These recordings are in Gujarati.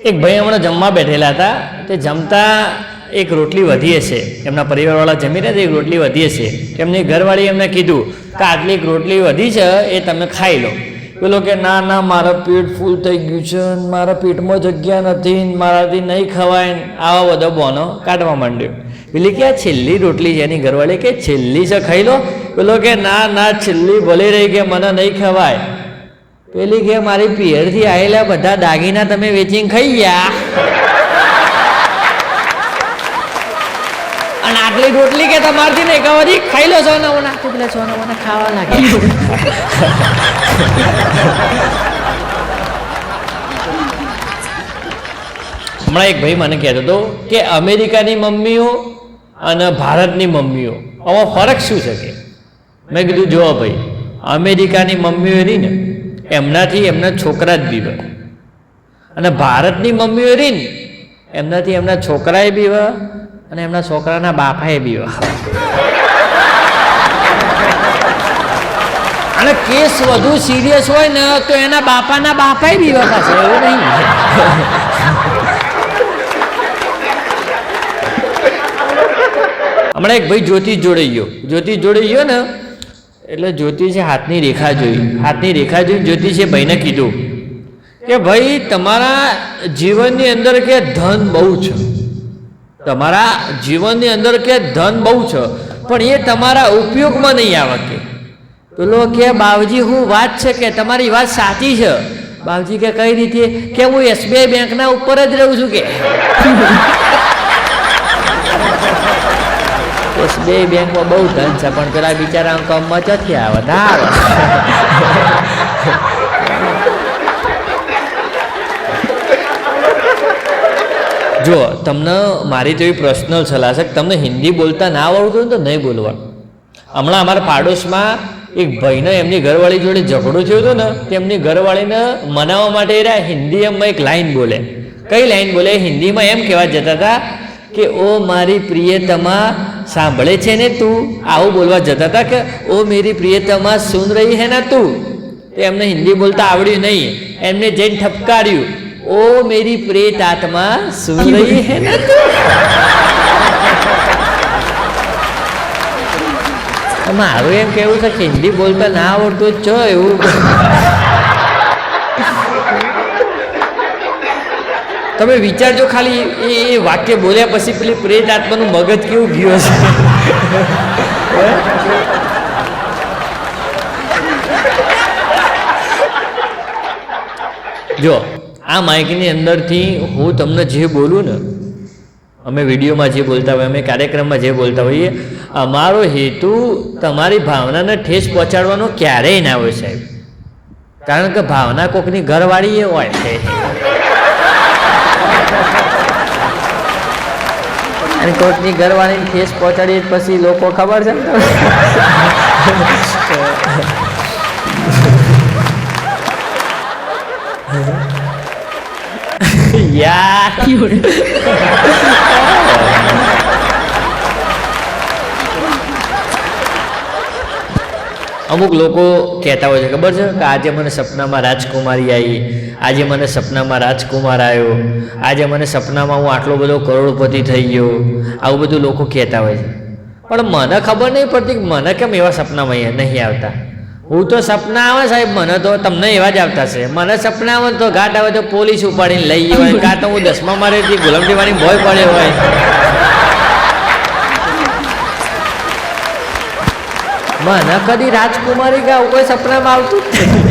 એક ભાઈ હમણાં જમવા બેઠેલા હતા. તે જમતા એક રોટલી વધી હશે, એમના પરિવારવાળા જમી રહ્યા એક રોટલી વધી હશે. એમની ઘરવાળી એમને કીધું કે આટલી એક રોટલી વધી છે એ તમે ખાઈ લો. પેલો કે ના ના મારા પેટ ફૂલ થઈ ગયું છે, મારા પેટમાં જગ્યા નથી, મારાથી નહીં ખવાય. આવા બધો બોનો કાઢવા માંડ્યો. પેલી કે આ છેલ્લી રોટલી છે. એની ઘરવાળી કે છેલ્લી છે ખાઈ લો. પેલો કે ના ના છેલ્લી ભલે રહી કે મને નહીં ખવાય. પેલી કે મારી પિયરથી આવેલા બધા દાગીના તમે વેચીને ખાઈ ગયા અને આટલી રોટલી કે તમારથી નહીં ખાવાથી ખાઈ લો. છો નવો નાખતું પેલા છો નવો ખાવા લાગે. હમણાં એક ભાઈ મને કહેતો હતો કે અમેરિકાની મમ્મીઓ અને ભારતની મમ્મીઓ આમાં ફરક શું છે કે? મેં કીધું જો ભાઈ, અમેરિકાની મમ્મીઓ રહી ને એમનાથી એમના છોકરા જ બીવે, અને ભારતની મમ્મીઓ રહી ને એમનાથી એમના છોકરાએ બીવે અને એમના છોકરાના બાપાએ બીવે. અને કેસ વધુ સિરિયસ હોય ને તો એના બાપાના બાપાએ બીવે પાસે, એવું નહીં. હમણાં એક ભાઈ જ્યોતિષ જોડે ગયો ને એટલે જ્યોતિષે હાથની રેખા જોઈ. હાથની રેખા જોઈ જ્યોતિષે ભાઈને કીધું કે ભાઈ તમારા જીવનની અંદર કે ધન બહુ છે, તમારા જીવનની અંદર કે ધન બહુ છે, પણ એ તમારા ઉપયોગમાં નહીં આવે. કે પેલો કે બાવજી હું વાત છે કે તમારી વાત સાચી છે. બાવજી કે કઈ રીતે? કે હું SBI બેંકના ઉપર જ રહું છું. કે SBI બેંકમાં બહુ ધન છે પણ પેલા બિચારા કમમાં ચથી આવે ના આવે. જો તમને મારી તો એવી પર્સનલ સલાહ છે કે તમને હિન્દી બોલતા ના આવડતું હોય તો નહીં બોલવાનું. હમણાં અમારા પાડોશમાં એક ભાઈને એમની ઘરવાળી જોડે ઝઘડો થયો હતો ને, તેમની ઘરવાળીને મનાવવા માટે રહ્યા હિન્દીમાં એક લાઈન બોલે. કઈ લાઈન બોલે? હિન્દીમાં એમ કહેવા જતા હતા કે ઓ મારી પ્રિયતમા સાંભળે છે ને તું, આવું બોલવા જતા હતા કે ઓ મેરી પ્રિયતમા સુન રહી હે ને તું. એમને હિન્દી બોલતા આવડ્યું નહીં, એમને જઈને ઠપકાર્યું ઓ મેરી પ્રેત આત્મા સુન રહી હે ને તું. મારું એમ કેવું છે કે હિન્દી બોલતા ના આવડતું છો એવું. તમે વિચારજો ખાલી એ વાક્ય બોલ્યા પછી પેલી પ્રેત આત્માનું મગજ કેવું ગયું હશે. જો આ માઇકની અંદરથી હું તમને જે બોલું ને, અમે વિડીયોમાં જે બોલતા હોઈએ, અમે કાર્યક્રમમાં જે બોલતા હોઈએ, અમારો હેતુ તમારી ભાવનાને ઠેસ પહોંચાડવાનો ક્યારેય ના હોય સાહેબ. કારણ કે ભાવના કોકની ઘરવાળી એ હોય છે અને કોકની ઘરવાળીને ઠેસ પહોંચાડીએ પછી લોકો ખબર છે યાર. અમુક લોકો કહેતા હોય છે ખબર છે કે આજે મને સપનામાં રાજકુમારી આવી, આજે મને સપનામાં રાજકુમાર આવ્યો, આજે મને સપનામાં હું આટલો બધો કરોડપતિ થઈ ગયો, આવું બધું લોકો કહેતા હોય છે. પણ મને ખબર નહીં પડતી કે મને કેમ એવા સપનામાં નહીં આવતા. હું તો સપના આવે સાહેબ, મને તો તમને એવા જ આવતા છે. મને સપના આવે તો ઘાટ આવે તો પોલીસ ઉપાડીને લઈ ગઈ હોય, કાં તો હું 10મા મારેથી ગુલામટીવાની ભોય પડ્યો હોય. મને કદી રાજકુમારી કે આવું કોઈ સપનામાં આવતું જ નહીં.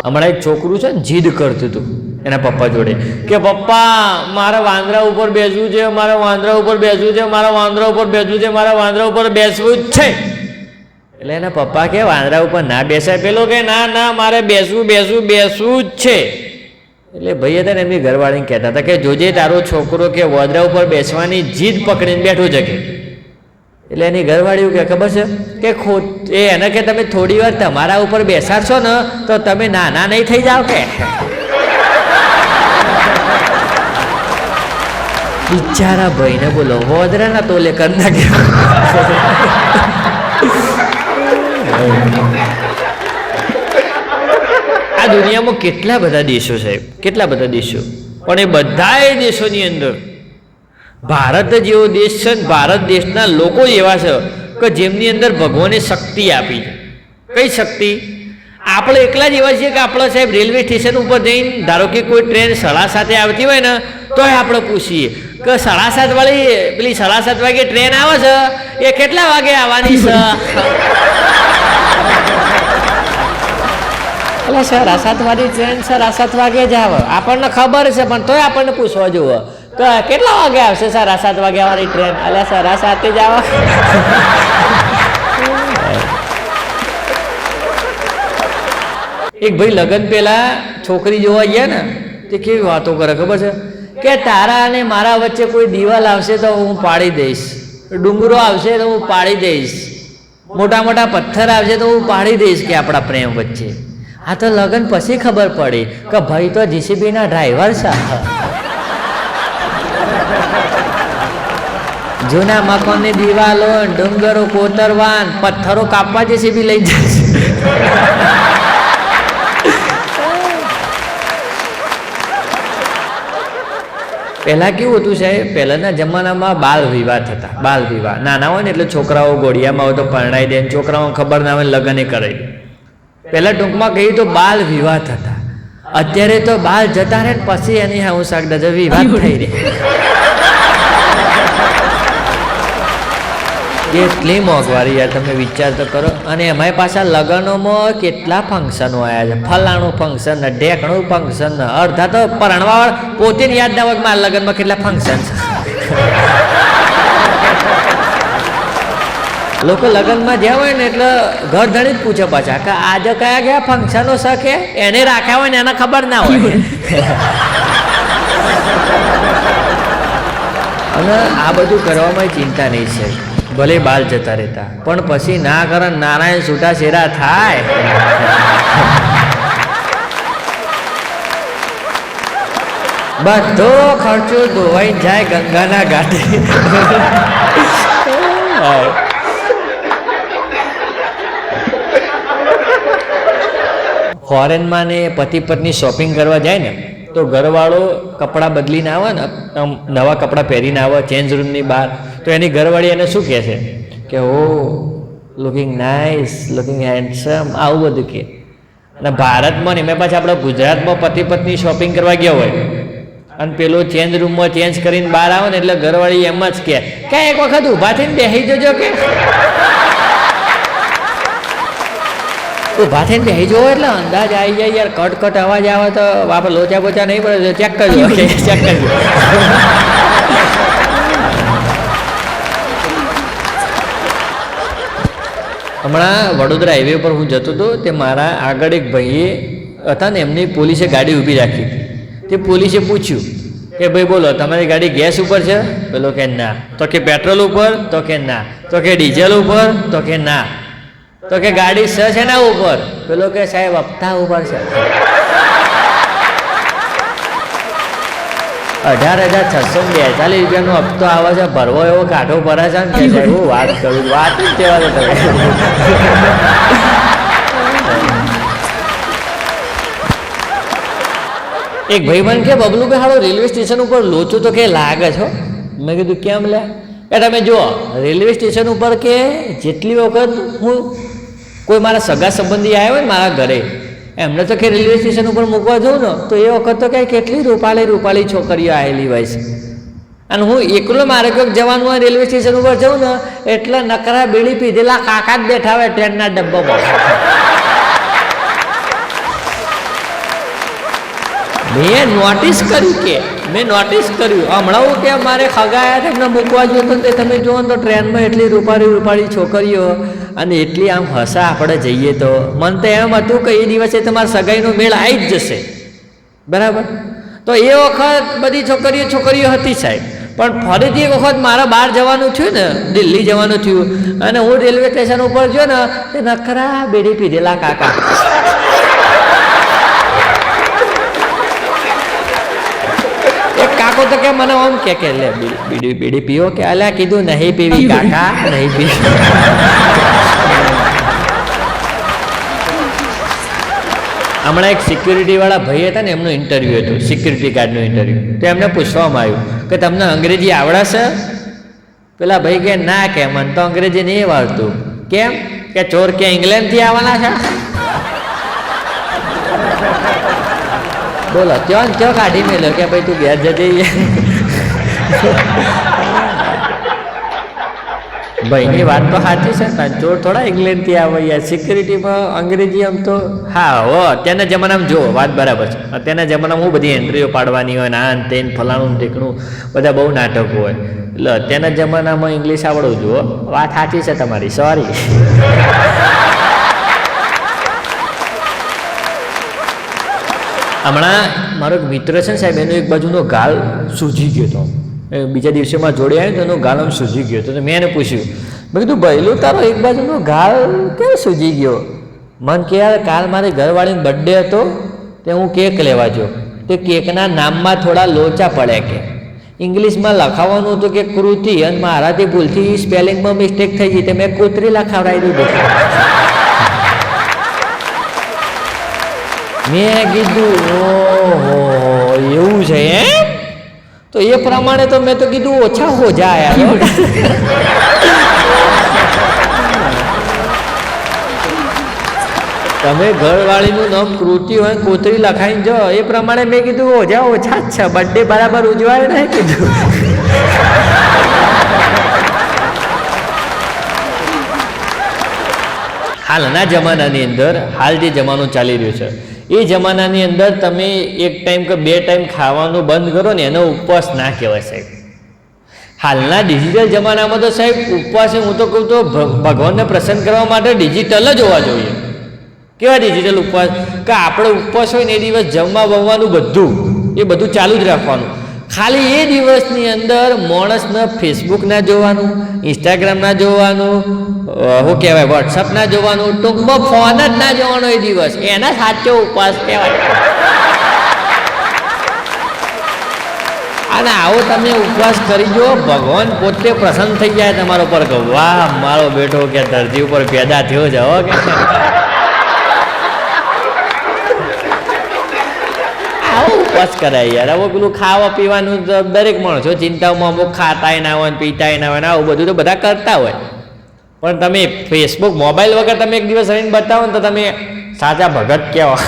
હમણાં એક છોકરું છે ને જીદ કરતું હતું એના પપ્પા જોડે કે પપ્પા મારે વાંદરા ઉપર બેસવું છે, મારે વાંદરા ઉપર બેસવું છે, મારા વાંદરા ઉપર બેસવું છે, મારા વાંદરા ઉપર બેસવું જ છે. એટલે એના પપ્પા કે વાંદરા ઉપર ના બેસાય. પેલો કે ના ના મારે બેસવું જ છે. એટલે ભાઈ હતા ને એમની ઘરવાળીને કહેતા હતા કે જોજે તારો છોકરો કે વાંદરા ઉપર બેસવાની જીદ પકડીને બેઠો છે. કે એટલે એની ઘરવાળી કે ખબર છે કે એને કે તમે થોડી વાર તમારા ઉપર બેસાડશો ને તો તમે નાના નહીં થઈ જાઓ. કે બિચારા ભાઈને બોલો વાંદરાના તોલે કરી નાખ્યા. આ દુનિયામાં કેટલા બધા દેશો સાહેબ, કેટલા બધા દેશો, પણ એ બધા દેશોની અંદર ભારત જેવો દેશ છે ને ભારત દેશના લોકો એવા છે કે જેમની અંદર ભગવાને શક્તિ આપી છે. કઈ શક્તિ? આપણે એકલા જ એવા છીએ કે આપણે સાહેબ રેલવે સ્ટેશન ઉપર જઈને ધારો કે કોઈ ટ્રેન 7:30 આવતી હોય ને તોય આપણે પૂછીએ કે 7:30 વાળી પેલી 7:30 વાગે ટ્રેન આવે છે એ કેટલા વાગે આવવાની છે? એટલે 7:30 વાળી ટ્રેન 7:30 વાગે જ આવે, આપણને ખબર છે પણ તોય આપણને પૂછવા જોવે કે કેટલા વાગે આવશે 7:30 વાગે વાળી ટ્રેન? એટલે 7:30 જ આવે. એક ભાઈ લગ્ન પહેલા છોકરી જોવા ગયા ને તે કેવી વાતો કરે ખબર છે કે તારા અને મારા વચ્ચે કોઈ દિવાલ આવશે તો હું પાડી દઈશ, ડુંગરો આવશે તો હું પાડી દઈશ, મોટા મોટા પથ્થર આવશે તો હું પાડી દઈશ કે આપણા પ્રેમ વચ્ચે. આ તો લગ્ન પછી ખબર પડી કે ભાઈ તો જીસીબીના ડ્રાઈવર છે. જૂના મકાનની દિવાલો ડુંગરો કોતરવાન પથ્થરો કાપવા જીસીબી લઈ જશે. પહેલાં કેવું હતું સાહેબ, પહેલાંના જમાનામાં બાલ વિવાહ થતા. બાલ વિવાહ નાના હોય ને એટલે છોકરાઓ ઘોડિયામાં હોય તો પરણાઈ દે, છોકરાઓને ખબર ના હોય લગ્ન કરાવી દે. પહેલાં ટૂંકમાં કહીએ તો બાલ વિવાહ થતા. અત્યારે તો બાલ જતા રહે પછી એની હું શાકદાર વિવાહ થઈ રહી. કેટલી મોંઘવારી યાર, તમે વિચાર તો કરો. અને એમાંય પાછા લગ્નોમાં કેટલા ફંક્શનો આવ્યા છે, ફલાણું ફંક્શન ને ઢેકણું ફંક્શન ને, અડધા તો પરણવાવાળા પોતે યાદ ના હોય કે મારા લગ્નમાં કેટલા ફંક્શન છે. લોકો લગ્નમાં જ્યાં હોય ને એટલે ઘર ધણી જ પૂછે પાછા કે આજે કયા કયા ફંક્શનો છે કે એને રાખ્યા હોય ને એને ખબર ના હોય. અને આ બધું કરવામાં ચિંતા નહીં છે, ભલે બાલ જતા રહેતા પણ પછી ના કરે નારાયણ છૂટા છેરા થાય. બધો ખર્ચો ધોવાઈ જાય ગંગાના ઘાટે. ફોરેનમાં ને પતિ પત્ની શોપિંગ કરવા જાય ને તો ઘરવાળો કપડાં બદલીને આવે ને, નવા કપડાં પહેરીને આવે ચેન્જ રૂમની બહાર, તો એની ઘરવાળી એને શું કહે છે કે ઓ લુકિંગ નાઇસ, લુકિંગ હેન્ડસમ, આવું બધું કહે. અને ભારતમાં ને એમાં પાછા આપણે ગુજરાતમાં પતિ પત્ની શોપિંગ કરવા ગયા હોય અને પેલો ચેન્જ રૂમમાં ચેન્જ કરીને બહાર આવે ને એટલે ઘરવાળી એમ જ કહે કે એક વખત ઊભા થઈને બેસી જજો કે ઊભા થઈને બેસી જવો એટલે અંદાજ આવી જાય યાર. કટ કટ અવાજ આવે તો આપણે લોચા બોચા નહીં પડે, ચેક કરજો, ચેક કરજો. હમણાં વડોદરા હાઈવે પર હું જતો હતો તે મારા આગળ એક ભાઈએ હતા ને એમની પોલીસે ગાડી ઊભી રાખી. તે પોલીસે પૂછ્યું કે ભાઈ બોલો તમારી ગાડી ગેસ ઉપર છે? પેલો કે ના. તો કે પેટ્રોલ ઉપર? તો કે ના. તો કે ડીઝલ ઉપર? તો કે ના. તો કે ગાડી છે ના ઉપર? પેલો કે સાહેબ હપ્તા ઉપર છે. 18,642 રૂપિયાનો હપ્તો આવે છે, ભરવો એવો કાઢો ભરે છે ને કે હું વાત કરું, વાત જ કહેવા દો તમે. એક ભાઈબંધ કે બબલું કે હાલો રેલવે સ્ટેશન ઉપર લોચું તો કે લાગે છો. મેં કીધું કેમ લે? કે તમે જુઓ રેલવે સ્ટેશન ઉપર કે જેટલી વખત હું કોઈ મારા સગા સંબંધી આવ્યો હોય ને મારા ઘરે, એમને તો કે રેલવે સ્ટેશન ઉપર મૂકવા જાઉં ને તો એ વખત તો કે કેટલી રૂપાળી છોકરીઓ આવેલી હોય છે. અને હું એકલો મારે ક્યાંક જવાનું હોય રેલવે સ્ટેશન ઉપર જાઉં ને એટલે નકરા બીડી પીધેલા કાકા જ બેઠા હોય ટ્રેનના ડબ્બામાં. મેં નોટિસ કર્યું હમણાં હું કે મારે ખગાયા એમને મૂકવા જોઈએ તો તમે જુઓ તો ટ્રેનમાં એટલી રૂપાળી છોકરીઓ અને એટલી આમ હસા આપણે જઈએ તો મને તો એમ હતું કે એ દિવસે તમારા સગાઈનો મેળ આવી જ જશે, બરાબર. તો એ વખત બધી છોકરીઓ હતી સાહેબ. પણ ફરીથી એક વખત મારા બહાર જવાનું થયું ને, દિલ્હી જવાનું થયું અને હું રેલવે સ્ટેશન ઉપર ગયો ને તે નખરા બેડી પીધેલા કાકા. કાકો તો કે મને આમ કે લે બીડી પીવો કે અલ્યા કીધું નહીં પીવી કાકા, નહીં પીવી. હમણાં એક સિક્યુરિટીવાળા ભાઈ હતા ને, એમનું ઇન્ટરવ્યૂ હતું, સિક્યુરિટી ગાર્ડનું ઇન્ટરવ્યૂ. તો એમને પૂછવામાં આવ્યું કે તમને અંગ્રેજી આવડે છે? પેલા ભાઈ કે ના, કે મને તો અંગ્રેજી નહીં આવડતું. કેમ? કે ચોર કે ઇંગ્લેન્ડથી આવવાના છે. બોલો, ત્યાં કાઢી મેલ્યો કે ભાઈ તું ઘેર જજે. ભાઈની વાત તો સાચી છે, ચોર થોડા ઇંગ્લેન્ડથી આવે યાર. સિક્યુરિટીમાં અંગ્રેજી આમ તો હા હો, અત્યારના જમાનામાં જો વાત બરાબર છે. અત્યારના જમાનામાં હું બધી એન્ટ્રીઓ પાડવાની હોય ને, આ ને તે ફલાણું ઢીકણું બધા બહુ નાટકો હોય. એટલે અત્યારના જમાનામાં ઇંગ્લિશ આવડવું જુઓ. વાત સાચી છે તમારી, સોરી. હમણાં મારો એક મિત્ર છે ને સાહેબ, એનો એક બાજુનો ગાલ સૂજી ગયો હતો. બીજા દિવસેમાં જોડે આવ્યો તો એનો ગાલ આમ સૂજી ગયો હતો. મેં એને પૂછ્યું, મેં કીધું ભાઈલું તારો એક બાજુનો ગાલ કેમ સૂજી ગયો? મને કે યાર કાલ મારી ઘરવાળીનો બર્થડે હતો, તે હું કેક લેવા ગયો, તે કેકના નામમાં થોડા લોચા પડ્યા. કે ઇંગ્લિશમાં લખાવવાનું હતું કે કૃતિ, અને મારાથી ભૂલથી સ્પેલિંગમાં મિસ્ટેક થઈ ગઈ, તે મેં કૂતરી લખાવડાવી દીધું. મેં કીધું ઓહો એવું છે એમ? તો એ પ્રમાણે તો મેં તો કીધું ઓછા હો જાય. તમે ઘરવાળીનું નામ કૃતિ હોય કોતરી લખાઈને જો, એ પ્રમાણે મેં કીધું ઓછા ઓછા જ છે, બર્થડે બરાબર ઉજવાય ને કીધું. હાલના જમાનાની અંદર, હાલ જે જમાનો ચાલી રહ્યો છે, એ જમાનાની અંદર તમે એક ટાઈમ કે બે ટાઈમ ખાવાનું બંધ કરો ને, એનો ઉપવાસ ના કહેવાય સાહેબ. હાલના ડિજિટલ જમાનામાં તો સાહેબ ઉપવાસ, હું તો કહું તો ભગવાનને પ્રસન્ન કરવા માટે ડિજિટલ જ હોવા જોઈએ. કેવા ડિજિટલ ઉપવાસ? કે આપણે ઉપવાસ હોય ને એ દિવસ જમવા બમવાનું બધું એ બધું ચાલુ જ રાખવાનું. ખાલી એ દિવસની અંદર માણસને ફેસબુક ના જોવાનું, ઇન્સ્ટાગ્રામ ના જોવાનું, શું કહેવાય વોટ્સઅપ ના જોવાનું, ટૂંકમાં ફોન જ ના જોવાનો એ દિવસ. એના સાચો ઉપવાસ કહેવાય. અને આવો તમે ઉપવાસ કરી જો, ભગવાન પોતે પ્રસન્ન થઈ જાય તમારા ઉપર કે વાહ મારો બેટો કે ધરતી ઉપર પેદા થયો છે હો કે. આવો ઉપવાસ કરાય યાર. હવે પેલું ખાવા પીવાનું તો દરેક માણસો ચિંતાઓમાં અમુક ખાતાય ના હોય, પીતાય ના હોય, આવું બધું તો બધા કરતા હોય. પણ તમે ફેસબુક મોબાઈલ વગર તમે એક દિવસ રહીને બતાવો ને તો તમે સાચા ભગત કહેવા.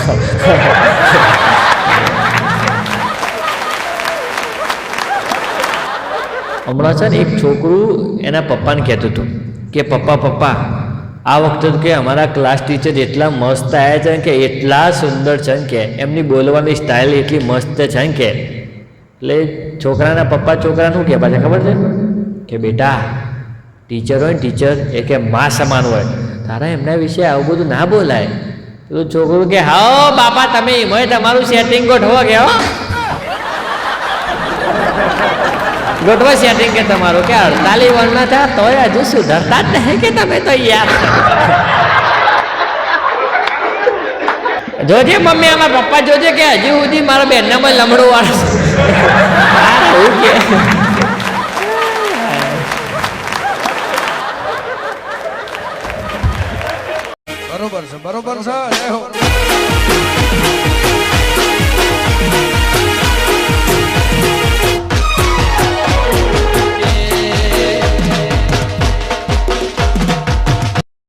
હમણાં છે ને એક છોકરું એના પપ્પાને કહેતું હતું કે પપ્પા આ વખતે કે અમારા ક્લાસ ટીચર એટલા મસ્ત આવ્યા છે કે એટલા સુંદર છે કે એમની બોલવાની સ્ટાઇલ એટલી મસ્ત છે કે. એટલે છોકરાના પપ્પા છોકરાને શું કહેવા છે ખબર છે કે બેટા ટીચર હોય ને ટીચર એ કે મા સમાન હોય, તારા એમના વિશે આવું બધું ના બોલાય. તો છોકરું કે હા બાપા તમે એમાં તમારું સેટિંગ ગોઠવો કે હો ગોઠવા સેટિંગ કે તમારું કે 48 વર્ષના થયા તોય હજુ સુધરતા જ નહીં કે તમે તો યાર. જોજે મમ્મી આમાં પપ્પા જોજે કે હજી સુધી મારા બેનનામાં લમડું વાળું કે બરોબર છે.